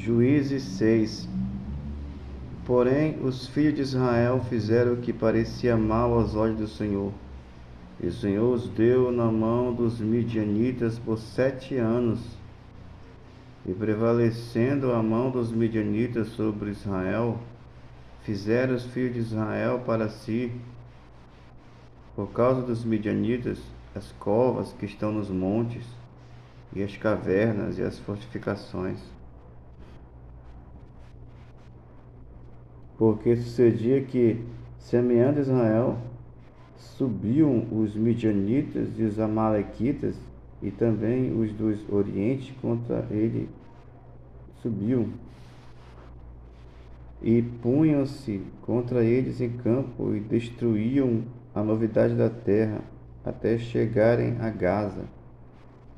Juízes 6. Porém, os filhos de Israel fizeram o que parecia mal aos olhos do Senhor. E o Senhor os deu na mão dos midianitas por 7 anos. E prevalecendo a mão dos midianitas sobre Israel, fizeram os filhos de Israel para si, por causa dos midianitas, as covas que estão nos montes, e as cavernas e as fortificações. Porque sucedia que, semeando Israel, subiam os midianitas e os amalequitas, e também os do oriente contra ele subiam, e punham-se contra eles em campo, e destruíam a novidade da terra, até chegarem a Gaza,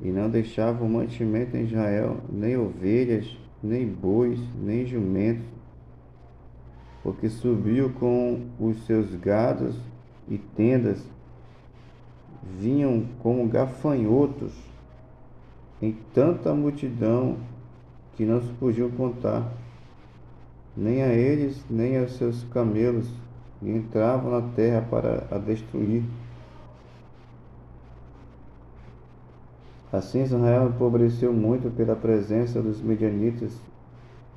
e não deixavam mantimento em Israel, nem ovelhas, nem bois, nem jumentos, porque subiu com os seus gados e tendas, vinham como gafanhotos em tanta multidão que não se podiam contar, nem a eles, nem aos seus camelos, e entravam na terra para a destruir. Assim Israel empobreceu muito pela presença dos midianitas.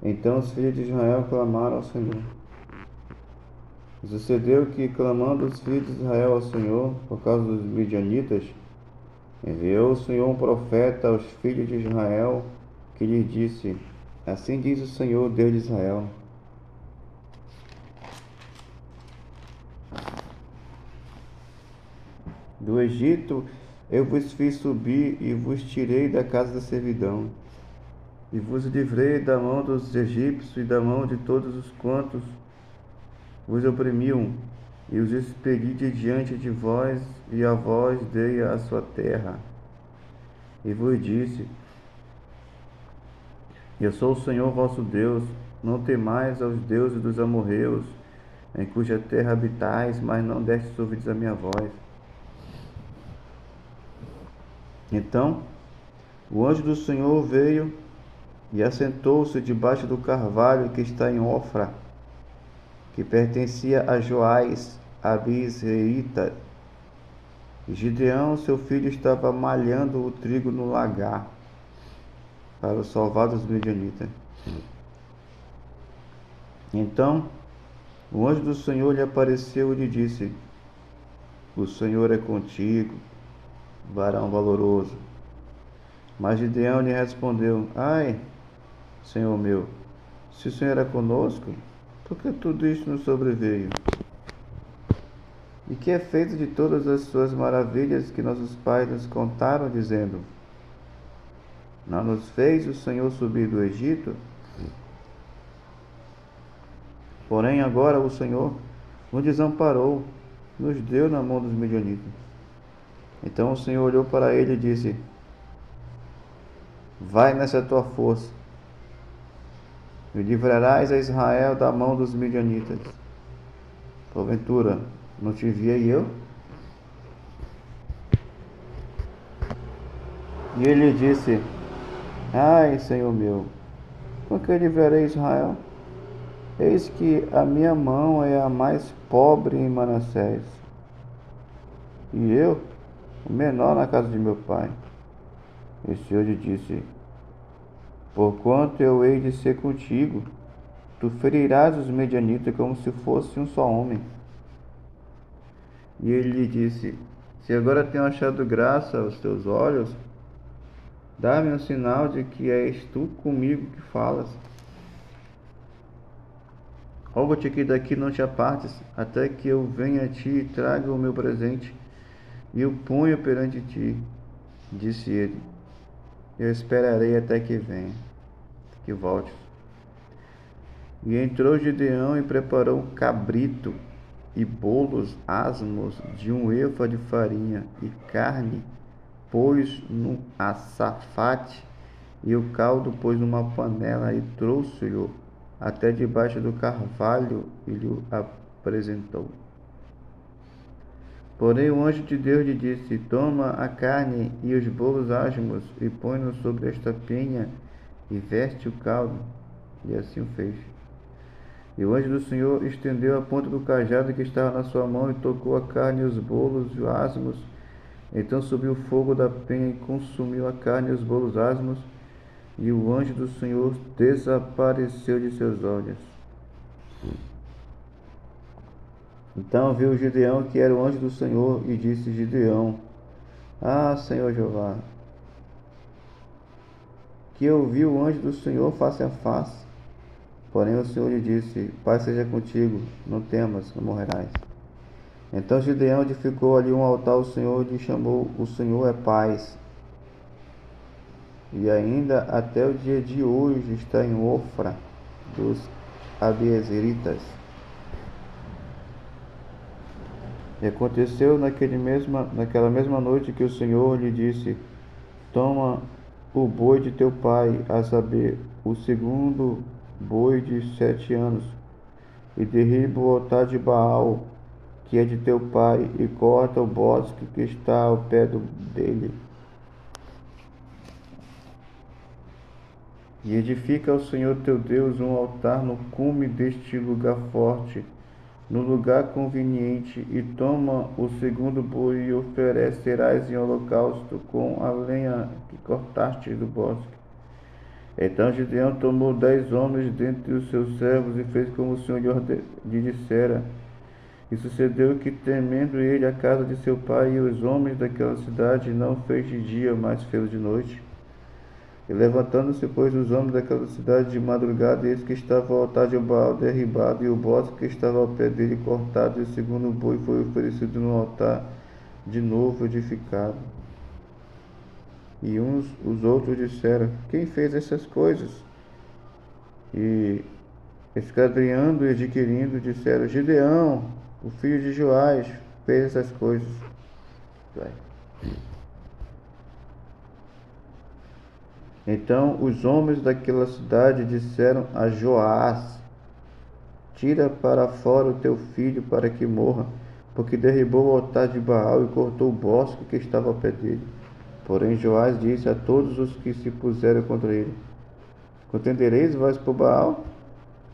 Então os filhos de Israel clamaram ao Senhor. Sucedeu que, clamando os filhos de Israel ao Senhor por causa dos midianitas, enviou o Senhor um profeta aos filhos de Israel, que lhes disse: Assim diz o Senhor, Deus de Israel: Do Egito eu vos fiz subir e vos tirei da casa da servidão, e vos livrei da mão dos egípcios e da mão de todos os quantos vos oprimiam, e os expeli de diante de vós, e a vós dei a sua terra. E vos disse: Eu sou o Senhor vosso Deus, não temais aos deuses dos amorreus, em cuja terra habitais, mas não destes ouvidos a minha voz. Então o anjo do Senhor veio e assentou-se debaixo do carvalho que está em Ofra, que pertencia a Joás, a Abisreita. Gideão, seu filho, estava malhando o trigo no lagar, para o salvar dos midianitas. Então o anjo do Senhor lhe apareceu e lhe disse: O Senhor é contigo, varão valoroso. Mas Gideão lhe respondeu: Ai, Senhor meu, se o Senhor é conosco, por que tudo isto nos sobreveio? E que é feito de todas as suas maravilhas que nossos pais nos contaram, dizendo: Não nos fez o Senhor subir do Egito? Porém agora o Senhor nos desamparou, nos deu na mão dos midianitas. Então o Senhor olhou para ele e disse: Vai nessa tua força, e livrarás a Israel da mão dos midianitas. Porventura, não te enviei eu? E ele disse: Ai, Senhor meu, com que livrarei Israel? Eis que a minha mão é a mais pobre em Manassés, e eu, o menor na casa de meu pai. E o Senhor lhe disse: Porquanto eu hei de ser contigo, tu ferirás os medianitas como se fosse um só homem. E ele lhe disse: Se agora tenho achado graça aos teus olhos, dá-me um sinal de que és tu comigo que falas. Rogo-te que daqui não te apartes, até que eu venha a ti e traga o meu presente, e o ponha perante ti. Disse ele: Eu esperarei até que venha, que volte. E entrou Gideão e preparou um cabrito, e bolos asmos de 1 efa de farinha, e carne pôs no açafate, e o caldo pôs numa panela, e trouxe-o até debaixo do carvalho, e lhe apresentou. Porém o anjo de Deus lhe disse: Toma a carne e os bolos asmos, e põe-nos sobre esta penha, e veste o caldo. E assim o fez. E o anjo do Senhor estendeu a ponta do cajado que estava na sua mão e tocou a carne e os bolos asmos. Então subiu o fogo da penha e consumiu a carne e os bolos asmos, e o anjo do Senhor desapareceu de seus olhos. Então viu Gideão que era o anjo do Senhor e disse: Gideão, ah, Senhor Jeová, que eu vi o anjo do Senhor face a face. Porém o Senhor lhe disse: Paz seja contigo, não temas, não morrerás. Então Gideão edificou ali um altar ao Senhor e lhe chamou: O Senhor é paz. E ainda até o dia de hoje está em Ofra dos Abiezeritas. E aconteceu naquela mesma noite que o Senhor lhe disse: Toma o boi de teu pai, a saber, o segundo boi de 7 anos, e derriba o altar de Baal, que é de teu pai, e corta o bosque que está ao pé dele. E edifica ao Senhor teu Deus um altar no cume deste lugar forte, no lugar conveniente, e toma o segundo boi e oferecerás em holocausto com a lenha que cortaste do bosque. Então Gideão tomou 10 homens dentre os seus servos e fez como o Senhor lhe dissera. E sucedeu que, temendo ele a casa de seu pai e os homens daquela cidade, não fez de dia, mas fez de noite. E levantando-se, pois, os homens daquela cidade de madrugada, eis que estava o altar de Baal derribado, e o bosque que estava ao pé dele cortado, e o segundo boi foi oferecido no altar, de novo edificado. E os outros disseram: Quem fez essas coisas? E, esquadrinhando e adquirindo, disseram: Gideão, o filho de Joás, fez essas coisas. Então os homens daquela cidade disseram a Joás: Tira para fora o teu filho para que morra, porque derribou o altar de Baal e cortou o bosque que estava ao pé dele. Porém Joás disse a todos os que se puseram contra ele: Contendereis vós por Baal?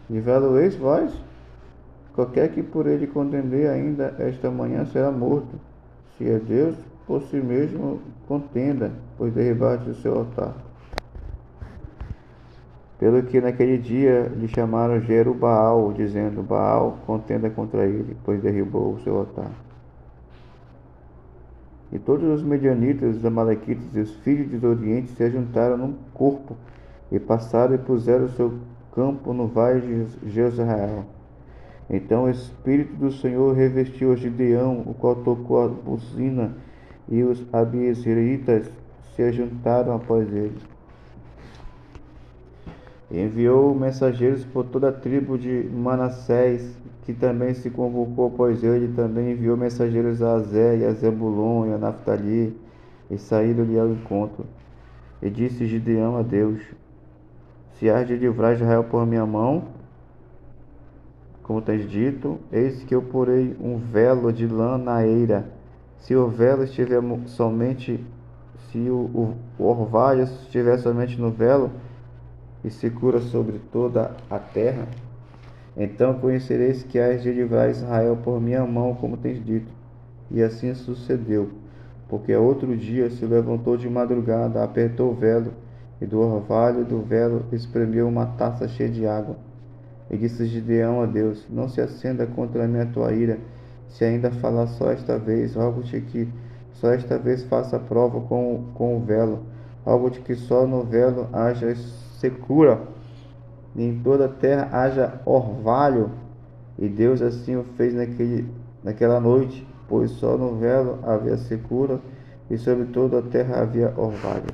E vê-lo-eis vós? Qualquer que por ele contender ainda esta manhã será morto. Se é Deus, por si mesmo contenda, pois derribaste o seu altar. Pelo que naquele dia lhe chamaram Jerubaal, dizendo: Baal contenda contra ele, pois derribou o seu altar. E todos os medianitas, os amalequitas e os filhos do Oriente se ajuntaram num corpo, e passaram e puseram o seu campo no vale de Jezreel. Então o Espírito do Senhor revestiu a Gideão, o qual tocou a buzina, e os abiezeritas se ajuntaram após ele. E enviou mensageiros por toda a tribo de Manassés, que também se convocou após ele, também enviou mensageiros a Azé, e a Zebulon, e a Naftali, e saíram-lhe ao encontro. E disse Gideão a Deus: Se hás de livrar Israel por minha mão, como tens dito, eis que eu porei um velo de lã na eira. Se o velo estiver somente, se o orvalho estiver somente no velo, e se cura sobre toda a terra, então conhecereis que hás de livrar Israel por minha mão, como tens dito. E assim sucedeu, porque outro dia se levantou de madrugada, apertou o velo, e do orvalho do velo espremeu uma taça cheia de água. E disse Gideão a Deus: Não se acenda contra mim a tua ira, se ainda falar só esta vez, rogo-te que só esta vez faça prova com o velo. Rogo-te que só no velo haja secura, e em toda a terra haja orvalho. E Deus assim o fez naquela noite, pois só no velo havia secura, e sobre toda a terra havia orvalho.